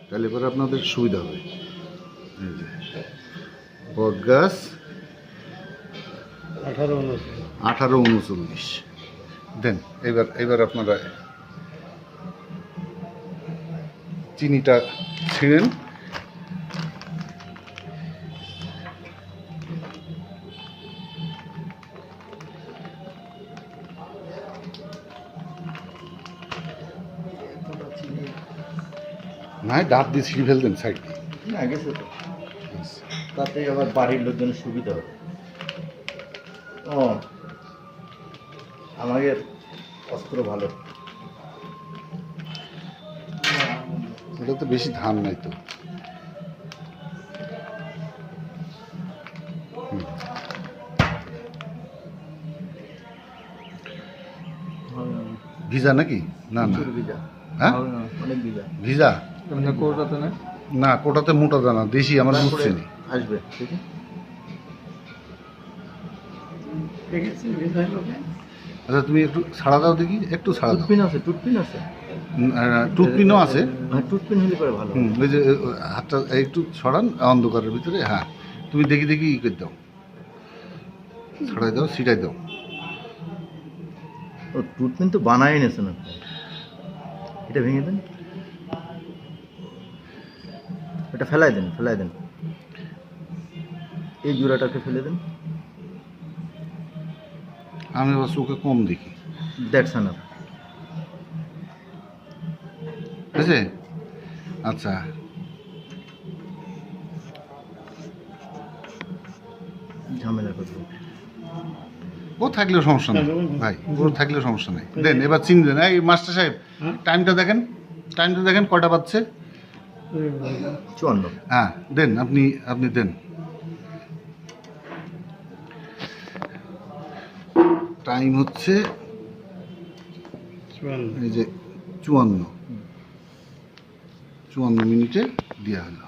তাহলে পরে আপনাদের সুবিধা হবে। এই যে বট গাছ 18-39 দেন। এবার আপনারা চিনিটা ছিঁড়েন। না দাঁত দিয়ে ছিঁড়ে ফেলতেন সাইড দিয়ে। না গেছে তো, তাতে আবার বাড়ির লোকজনের সুবিধা হবে। ও আমাদের অস্ত্র ভালো। এটা তো বেশি ধান নাই তো। ভিজা নাকি? না না, হ্যাঁ অনেক ভিজা। ভিজা কোটাতে না, না কোটাতে মোটা দানা দেশি আমার বুঝছে নি। আসবে আচ্ছা তুমি একটু ছাড়া দাও দেখি, একটু ছাড়া দাও। টুথপিন আছে, টুথপিন আছে, টুথপিনও আছে। টুথপিন হলে পরে ভালো। ওই যে হাতটা একটু ছড়ান অন্ধকারের ভিতরে। হ্যাঁ তুমি দেখি ই করে দাও, ছড়াই দাও, ছিটাই দাও। ও টুথপিন তো বানাই এনেছে না, এটা ভেঙে দেন, এটা ফেলাই দেন, এই জোড়াটাকে ফেলে দেন। আমি আবার চোখে কম দেখি। That's enough. ঠিক আছে, আচ্ছা ঝামেলা করবো। ও থাকলেও সমস্যা নেই ভাই, ও থাকলেও সমস্যা নেই। দেন এবার চিনি দেন। এই মাস্টার সাহেব টাইমটা দেখেন কয়টা বাজছে? 54। হ্যাঁ দেন, আপনি দেন। টাইম হচ্ছে এই যে 54 মিনিটে দেওয়া হলো।